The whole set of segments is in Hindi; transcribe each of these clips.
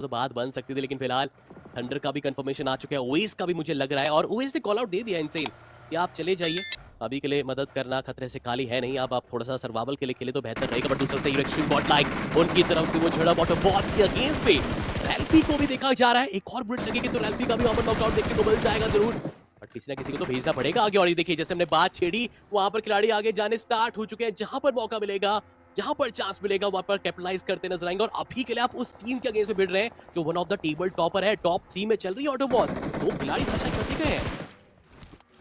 तो बात बन सकती थी, लेकिन फिलहाल थंडर का भी कंफर्मेशन आ चुका है, ओएस का भी मुझे लग रहा है, और ओएस ने कॉल आउट दे दिया इनसेन कि आप चले जाइए, अभी के लिए मदद करना खतरे से खाली है नहीं, अब आप थोड़ा सा सर्वाइवल के लिए खेले तो बेहतर रहेगा। बट दूसरी तरफ से एक्सट्रीम गॉड लाइक उनकी तरफ से वो झड़प ऑटोबॉट के अगेंस्ट पे रैल्फी को भी देखा जा रहा है, एक और बुलेट लगेगी तो रैल्फी का भी वहां पर नॉकआउट देखने को मिल जाएगा जरूर, बट किसी ना किसी को तो भेजना पड़ेगा आगे। और ये देखिए जैसे हमने बात छेड़ी, वहां पर खिलाड़ी आगे जाने स्टार्ट हो चुके हैं, जहां पर मौका मिलेगा, जहां पर चांस मिलेगा वहां पर कैपिटलाइज करते नजर आएंगे। और अभी के लिए आप उस टीम के अगेंस्ट में भिड़ रहे हैं जो one of the table topper है, टॉप 3 में चल रही है ऑटोबॉट, दो खिलाड़ी धराशायी कर दिए गए हैं।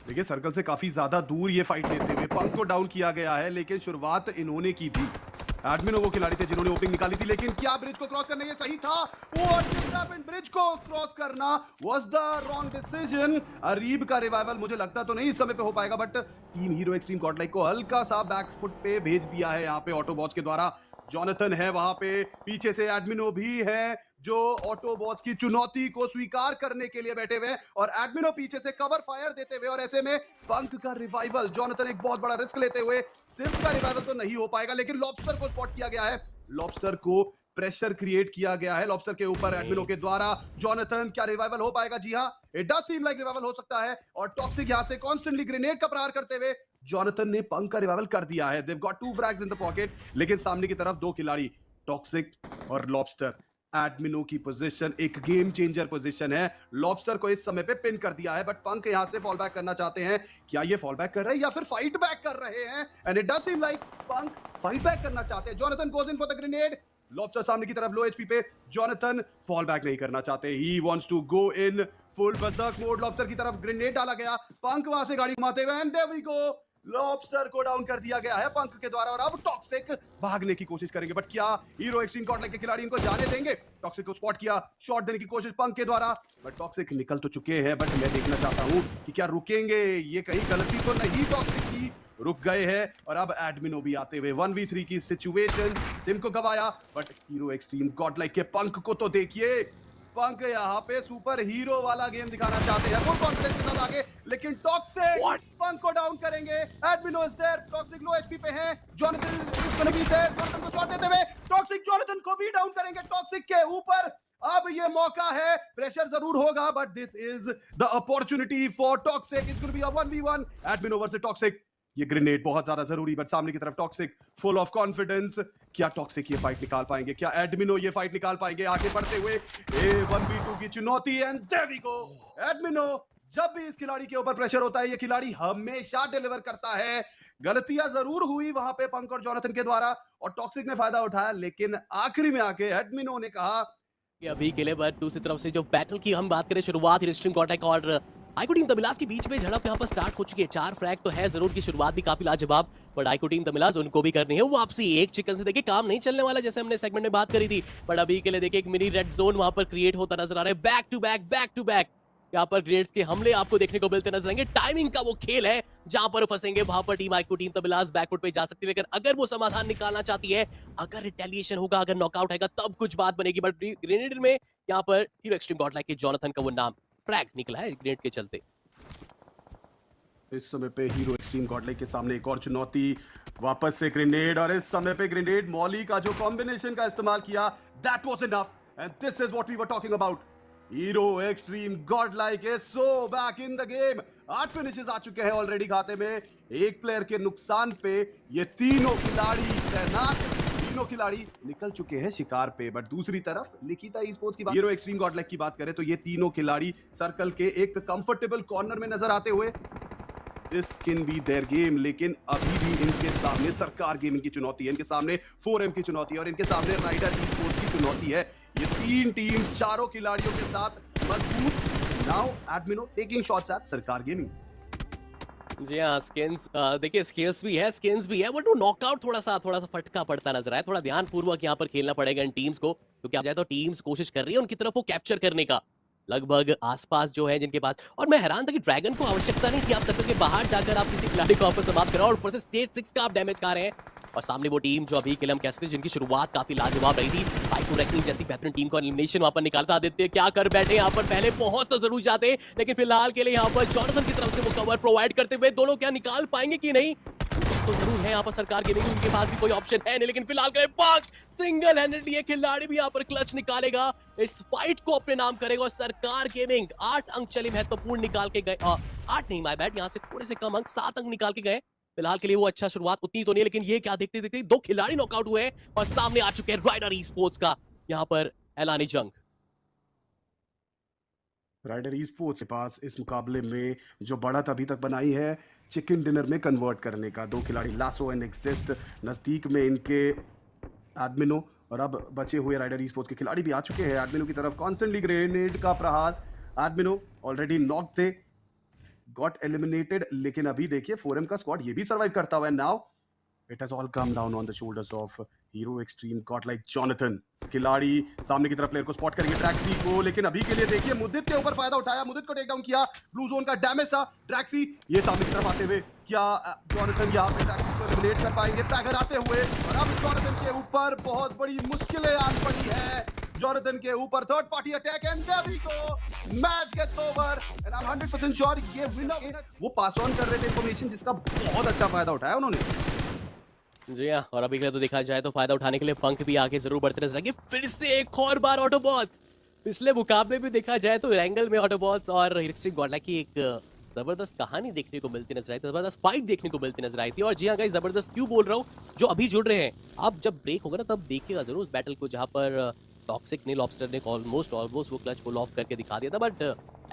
देखिए सर्कल से काफी ज्यादा दूर ये फाइट लेते हुए पंक को डाउन किया गया है, लेकिन शुरुआत इन्होंने की थी। एडमिनो वो खिलाड़ी थे जिन्होंने ओपनिंग निकाली थी, लेकिन क्या ब्रिज को क्रॉस करना ये सही था? ब्रिज को क्रॉस करना was the wrong decision. Areeb का रिवाइवल मुझे लगता तो नहीं इस समय पे हो पाएगा, but team hero Xtreme Godlike को हल्का सा बैक फुट पे भेज दिया है यहाँ पे ऑटोबॉट्स के द्वारा। जॉनथन है वहां पे, पीछे से एडमिनो भी है जो ऑटोबॉट्स की चुनौती को स्वीकार करने के लिए बैठे हुए, और एडमिनो पीछे से कवर फायर देते हुए, और ऐसे में पंक का रिवाइवल, जॉनथन एक बहुत बड़ा रिस्क लेते हुए, सिर्फ का रिवाइवल तो नहीं हो पाएगा, लेकिन लॉबस्टर को स्पॉट किया गया है, लॉबस्टर को प्रेशर क्रिएट किया गया है लॉबस्टर के ऊपर एडमिनो के द्वारा। जॉनथन क्या रिवाइवल हो पाएगा? जी हां, it does seem like revival हो सकता है, और टॉक्सिक यहां से कॉन्स्टेंटली ग्रेनेड का प्रहार करते हुए जॉनथन ने पंक का रिवाइवल कर दिया है। They've got 2 frags in the pocket, लेकिन सामने की तरफ दो खिलाड़ी टॉक्सिक और लॉबस्टर। एडमिनो की पोजीशन एक गेम चेंजर पोजीशन है, लॉबस्टर को इस समय पे पिन कर दिया है, बट पंक यहां से फॉल बैक करना चाहते हैं। क्या ये फॉल बैक कर रहे हैं या फिर फाइट बैक कर रहे हैं? And it does seem like punk fight back करना चाहते हैं। Jonathan goes in for the grenade, Lobster सामने की तरफ लो एचपी पे, जॉनथन फॉल बैक नहीं करना चाहते, he wants to go in full berserk mode. Lobster की तरफ ग्रेनेड डाला गया, पंक वहां से गाड़ी घुमाते हुए, and there we go, Lobster को डाउन कर दिया गया है पंक के द्वारा, और अब टॉक्सिक भागने की कोशिश करेंगे, बट क्या हीरो एक्सट्रीम गॉडलाइक के खिलाड़ी इनको जाने देंगे? टॉक्सिक को स्पॉट किया, शॉट देने की कोशिश पंक के द्वारा, बट टॉक्सिक निकल तो चुके हैं, बट मैं देखना चाहता हूं कि क्या रुकेंगे, ये कहीं गलती तो नहीं टॉक्सिक की? रुक गए हैं, और अब एडमिनो भी आते हुए 1v3 की सिचुएशन, सिम को गवाया, बट हीरो एक्सट्रीम गॉडलाइक के पंक को तो देखिए, पंक यहाँ पे सुपर हीरो वाला गेम दिखाना चाहते हैं, फुल कॉन्फिडेंस के साथ आगे, लेकिन टॉक्सिक पंक को डाउन करेंगे। Admino is there, Toxic low HP पे है, Jonathan is gonna be there, Jonathan को शॉट देते हुए टॉक्सिक जॉनथन को भी डाउन करेंगे। टॉक्सिक के ऊपर अब ये मौका है, प्रेशर जरूर होगा, but this is the opportunity for Toxic, it's gonna be a 1v1 Admino versus Toxic. ये ग्रेनेड बहुत ज्यादा जरूरी, बट सामने की तरफ टॉक्सिक फुल ऑफ कॉन्फिडेंस। क्या टॉक्सिक ये फाइट निकाल पाएंगे? क्या एडमिनो ये फाइट निकाल पाएंगे? आगे बढ़ते हुए 1v2 की चुनौती, एंड देयर वी गो। एडमिनो, जब भी इस खिलाड़ी के ऊपर प्रेशर होता है, ये खिलाड़ी हमेशा डिलीवर करता है। गलतियां जरूर हुई वहां पे पंक और जॉनथन के द्वारा, और टॉक्सिक ने फायदा उठाया, लेकिन आखिरी में आके एडमिनो ने कहा कि अभी के लिए, बट दूसरी तरफ से जो बैटल की हम बात करें, शुरुआत एक्सट्रीम गॉडलाइक और आईको टीम तमिलास के बीच में झड़प यहाँ पर स्टार्ट हो चुकी है। 4 फ्रैग तो है जरूर, की शुरुआत भी काफी लाजवाब, बट आईको टीम तमिलास उनको भी करनी है वापसी। एक चिकन से देखिए काम नहीं चलने वाला, जैसे हमने सेगमेंट में बात करी थी, बट अभी के लिए देखिए एक मिनी रेड जोन वहां पर क्रिएट होता नजर आ रहा है। बैक टू बैक यहाँ पर ग्रेड्स के हमले आपको देखने को मिलते नजर आएंगे। टाइमिंग का वो खेल है, जहां पर फंसेंगे वहां पर टीम आईको टीम तमिलास बैकफुट पे जा सकती है, लेकिन अगर वो समाधान निकालना चाहती है, अगर रिटेलिएशन होगा, अगर नॉकआउट आएगा, तब कुछ बात बनेगी। बट ग्रेनेड में यहाँ पर हीरो एक्सट्रीम गॉडलाइक के जॉनथन का वो नाम फ्रैग निकला है ग्रेनेड के चलते। इस समय पे हीरो एक्सट्रीम गॉडलाइक के सामने एक और चुनौती, वापस से ग्रेनेड, और इस समय पे ग्रेनेड मॉली का जो कॉम्बिनेशन का इस्तेमाल किया, that was enough, and this is what we were talking about. Hero Xtreme GodLike is so back in the game. 8 finishes आ चुके हैं ऑलरेडी खाते में, एक प्लेयर के नुकसान पे ये तीनों खिलाड़ी तैनात, तीनों खिलाड़ी निकल चुके हैं शिकार पे। बट दूसरी तरफ लिखिता ई स्पोर्ट्स की बात, हीरो एक्सट्रीम गॉडलाइक की बात करें तो ये तीनों खिलाड़ी सर्कल के एक कंफर्टेबल कॉर्नर में नजर आते हुए, this can be their game, लेकिन अभी भी इनके सामने सरकार गेमिंग की चुनौती है, इनके सामने 4M की चुनौती है, और इनके सामने राइडर ई स्पोर्ट्स की चुनौती है। ये तीन टीम चारों खिलाड़ियों के साथ मजबूत। नाउ एडमिनो टेकिंग शॉट्स एट सरकार गेमिंग। जी हाँ, स्किन्स देखिए स्किल्स भी है, स्किन्स भी है, बट वो नॉकआउट थोड़ा सा फटका पड़ता नजर आया। थोड़ा ध्यानपूर्वक यहाँ पर खेलना पड़ेगा इन टीम्स को, क्योंकि आप जाए तो टीम्स कोशिश कर रही है उनकी तरफ वो कैप्चर करने का, लगभग आसपास जो है जिनके पास। और मैं हैरान था कि ड्रैगन को आवश्यकता नहीं थी आप सर्कल के बाहर जाकर आप किसी खिलाड़ी को आपस समाप्त करो, और ऊपर से स्टेज 6 का आप डैमेज खा रहे हैं। और सामने वो टीम जो अभी के लिए हम कह सकते हैं जिनकी शुरुआत काफी लाजवाब रही थी, आईको रेकनिंग जैसी बेहतरीन टीम को एलिमिनेशन वहां पर निकालता। आदित्य क्या कर बैठे यहाँ पर, पहले पहुंच तो जरूर जाते, लेकिन फिलहाल के लिए यहाँ पर जॉनथन की तरफ से वो कवर प्रोवाइड करते हुए दोनों क्या निकाल पाएंगे कि नहीं, तो जरूर है यहाँ पर सरकार गेमिंग, उनके पास भी कोई ऑप्शन है नहीं, लेकिन फिलहाल के पंक सिंगल हैंडेडली ये खिलाड़ी भी यहाँ पर क्लच निकालेगा, इस फाइट को अपने नाम करेगा। और सरकार गेमिंग 8 अंक चले महत्वपूर्ण निकाल के गए, 8 नहीं माय बैड, यहाँ से थोड़े से कम अंक 7 अंक निकाल के गए। फिलहाल के लिए वो अच्छा शुरुआत उतनी तो नहीं, लेकिन ये क्या देखते देखते 2 खिलाड़ी नॉकआउट हुए हैं और सामने आ चुके हैं राइडर ई स्पोर्ट्स का यहाँ पर ऐलानी जंग। राइडर ई स्पोर्ट्स के पास इस मुकाबले में जो बढ़त अभी तक बनाई है चिकन डिनर में कन्वर्ट करने का। 2 खिलाड़ी लासो एंड एक्सिस्ट नजदीक में इनके एडमिनो, और अब बचे हुए राइडर ई स्पोर्ट्स के खिलाड़ी भी आ चुके हैं एडमिनो की तरफ। कॉन्स्टेंटली ग्रेनेड का प्रहार, एडमिनो ऑलरेडी नॉक थे, गॉट एलिमिनेटेड, लेकिन अभी देखिए 4M का स्क्वाड ये भी सर्वाइव करता हुआ है। Now it has all come down on the shoulders of hero extreme God like Jonathan. खिलाड़ी सामने की तरफ प्लेयर को स्पॉट करेंगे ट्रैक्सी को, लेकिन अभी के लिए देखिए मुद्दित के ऊपर फायदा उठाया, मुद्दित को टेक डाउन किया। ब्लू जोन का डैमेज था, ट्रैक्सी ये सामने की तरफ आते हुए क्या जॉनथन यहाँ पे ट्रैक्सी को एलिमिनेट कर पाएंगे? ट्रैगर आते हुए, और अब जॉनथन के ऊपर बहुत बड़ी मुश्किलें आन पड़ी है। जॉनथन के ऊपर third party attack and there we go, match gets over and I am 100% sure ये विनर। वो पास ऑन कर रहे थे इंफॉर्मेशन जिसका बहुत अच्छा फायदा उठाया उन्होंने। जी हाँ, और अभी के लिए तो देखा जाए तो फायदा उठाने के लिए पंक भी आगे जरूर बढ़ते नजर आएंगे। फिर से एक और बार ऑटोबॉट्स, पिछले मुकाबले में देखा जाए तो रैंगल में ऑटोबॉट्स और हिरक्स्ट्रीम गॉडलाइक की एक जबरदस्त कहानी देखने को मिलती नजर आई थी, जबरदस्त फाइट देखने को मिलती नजर आई थी। और जी हाँ गाइस, जबरदस्त क्यों बोल रहा हूँ, जो अभी जुड़ रहे हैं, आप जब ब्रेक होगा ना तब देखिएगा जरूर उस बैटल को जहाँ पर टॉक्सिक ने, लॉबस्टर ने ऑलमोस्ट वो क्लच पुल ऑफ करके दिखा दिया था, बट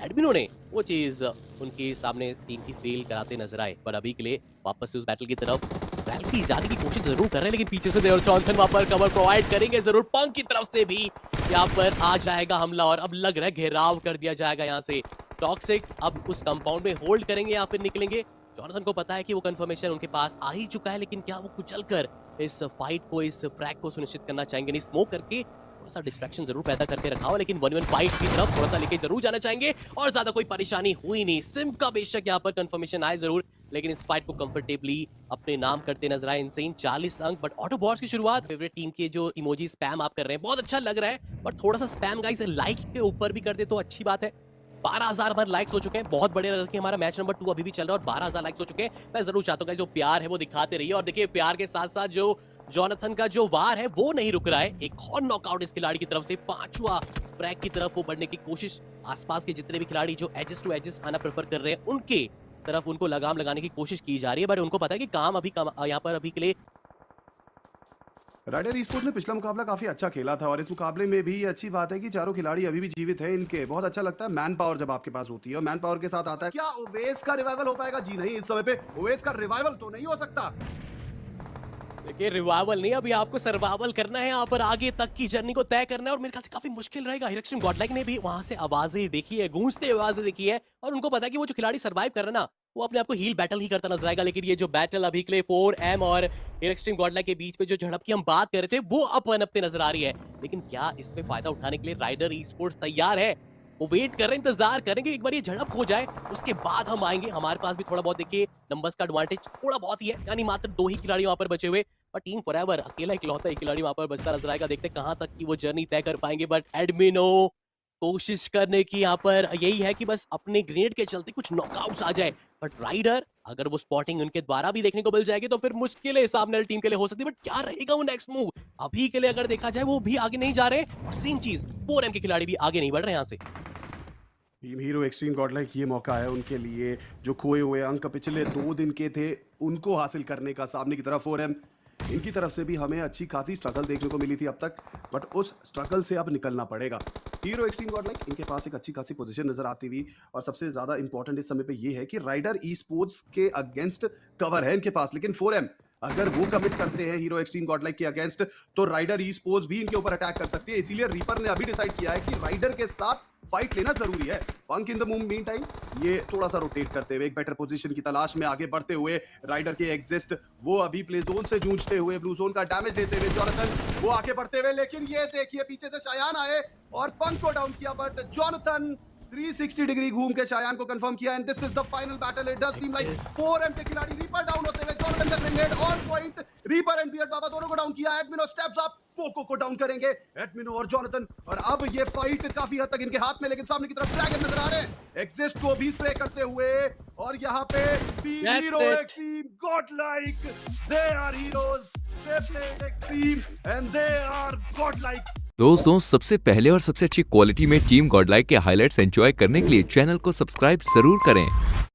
एडमिनो ने वो चीज उनके सामने टीम की फेल कराते नजर आए। पर अभी के लिए वापस से उस बैटल की तरफ रैल्फी जाने की कोशिश जरूर कर रहे हैं, लेकिन पीछे से देवर जॉनसन वहां पर कवर प्रोवाइड करेंगे जरूर। पंक की तरफ से भी यहाँ पर आ जाएगा हमला, और अब लग रहा है घेराव कर दिया जाएगा यहाँ से। टॉक्सिक अब उस कंपाउंड में होल्ड करेंगे या फिर निकलेंगे? जॉनसन को पता है कि वो कंफर्मेशन उनके पास आ ही चुका है, लेकिन क्या वो कुचल कर इस फाइट को, इस फ्रैग को सुनिश्चित करना चाहेंगे? नहीं, स्मोक करके थोड़ा सा डिस्ट्रैक्शन जरूर पैदा करके रखा हो, लेकिन 1v1 फाइट की तरफ थोड़ा सा लेके जरूर जाना चाहेंगे। और ज्यादा कोई परेशानी हुई नहीं, सिम का बेशक यहाँ पर कंफर्मेशन आए जरूर, लेकिन इस फाइट को कंफर्टेबली अपने नाम करते नजर आए। इनसेन 40 अंक, बट ऑटोबॉट्स की शुरुआत, फेवरेट टीम के जो इमोजी स्पैम आप कर रहे हैं बहुत अच्छा लग रहा है, बट थोड़ा सा स्पैम गाइस लाइक के ऊपर भी कर दे तो अच्छी बात है। 12,000 हमारे लाइक्स हो चुके हैं, बहुत बड़े रखे हमारा मैच नंबर 2 अभी भी चल रहा है और 12,000 लाइक्स हो चुके हैं। मैं जरूर चाहता हूँ जो प्यार है वो दिखाते रहिए, और देखिए प्यार के साथ साथ जो जॉनथन का जो वार है वो नहीं रुक रहा है। एक और नॉकआउट इस खिलाड़ी की तरफ से, 5वां फ्रैग की तरफ वो बढ़ने की कोशिश। आसपास के जितने भी खिलाड़ी जो एजेस टू एजेस आना प्रेफर कर रहे हैं उनके तरफ उनको लगाम लगाने की कोशिश की जा रही है, बट उनको पता है कि काम अभी यहाँ पर अभी के लिए। राइडर ई-स्पोर्ट्स ने पिछला मुकाबला काफी अच्छा खेला था, और इस मुकाबले में भी अच्छी बात है कि चारों खिलाड़ी अभी भी जीवित है इनके। बहुत अच्छा लगता है मैन पावर जब आपके पास होती है, और मैन पावर के साथ आता है क्या ओवेस का रिवाइवल हो पाएगा? जी नहीं, इस समय पे ओवेस का रिवाइवल तो नहीं हो सकता। देखिए रिवाइवल नहीं, अभी आपको सर्वाइवल करना है, यहाँ पर आगे तक की जर्नी को तय करना है, और मेरे ख्याल से काफी मुश्किल रहेगा। हिरक्स्ट्रीम गॉडलाइक ने भी वहां से आवाजें देखी है, गूंजते आवाजें देखी है, और उनको पता है कि वो जो खिलाड़ी सर्वाइव कर रहा है ना वो अपने आप को हील बैटल ही करता नजर आएगा। लेकिन ये जो बैटल अभी के लिए 4M और हिरक्स्ट्रीम गॉडलाइक के बीच में जो झड़प की हम बात कर रहे थे वो अब पनपते नजर आ रही है, लेकिन क्या इसमें फायदा उठाने के लिए राइडर ई स्पोर्ट्स तैयार है? वो वेट कर रहे हैं, इंतजार करेंगे एक बार ये झड़प हो जाए उसके बाद हम आएंगे। हमारे पास भी थोड़ा बहुत देखिए नंबर्स का एडवांटेज थोड़ा बहुत ही है, यानी मात्र 2 ही खिलाड़ी वहां पर बचे हुए, और टीम फॉरएवर अकेला इकलौता एक खिलाड़ी वहां पर बचता नजर आएगा। देखते हैं कहां तक की वो जर्नी तय कर पाएंगे, बट एडमिनो कोशिश करने की यहाँ पर यही है कि बस अपने ग्रेनेड के चलते कुछ नॉकआउट्स आ जाए, बट राइडर अगर वो स्पॉटिंग उनके द्वारा भी देखने को मिल जाएगी तो फिर मुश्किलें सामने वाली टीम के लिए हो सकती है। बट क्या रहेगा वो नेक्स्ट मूव? अभी के लिए अगर देखा जाए वो भी आगे नहीं जा रहे, और सेम चीज 4M के खिलाड़ी भी आगे नहीं बढ़ रहे यहाँ से। टीम हीरो एक्सट्रीम गॉडलाइक, ये मौका है उनके लिए जो खोए हुए अंक पिछले 2 दिन के थे उनको हासिल करने का। सामने की तरफ 4M, इनकी तरफ से भी हमें अच्छी खासी स्ट्रगल देखने को मिली थी अब तक, बट उस स्ट्रगल से अब निकलना पड़ेगा। हीरो एक्सट्रीम गॉडलाइक, इनके पास एक अच्छी खासी पोजीशन नजर आती हुई, और सबसे ज्यादा इंपॉर्टेंट इस समय पे ये है कि राइडर ई स्पोर्ट्स के अगेंस्ट कवर है इनके पास, लेकिन 4M अगर वो कमिट करते हैं हीरो एक्सट्रीम गॉडलाइक के अगेंस्ट तो राइडर ई स्पोर्ट्स भी इनके ऊपर अटैक कर सकती है। इसीलिए रीपर ने अभी डिसाइड किया है कि राइडर के साथ फाइट लेना जरूरी है। पंक इन द मीन टाइम ये थोड़ा सा रोटेट करते हुए एक बेटर पोजीशन की तलाश में आगे बढ़ते हुए, राइडर के एग्जिस्ट वो अभी प्ले जोन से जूझते हुए, ब्लू जोन का डैमेज लेते हुए जॉनथन वो आगे बढ़ते हुए, लेकिन ये देखिए पीछे से शायान आए और पंक को डाउन किया, बट जॉनथन 360 डिग्री घूम के शायान को कंफर्म किया and this is the final battle. It does seem like 4 MK खिलाड़ी रीपर डाउन होते हुए जॉनथन का grenade on point. Reaper and Beard Baba दोनों को डाउन किया. एडमिनो स्टेप्स अप, पोको को डाउन करेंगे एडमिनो और जॉनथन. और अब ये फाइट काफी हद तक इनके हाथ में, लेकिन सामने की तरफ ड्रैगन नजर आ रहे हैं एग्जिस्ट को भी स्प्रे करते हुए. और यहाँ पे team That's hero it. Extreme godlike, they are heroes, they played extreme and they are godlike. दोस्तों, सबसे पहले और सबसे अच्छी क्वालिटी में टीम गॉडलाइक के हाइलाइट्स एंजॉय करने के लिए चैनल को सब्सक्राइब जरूर करें.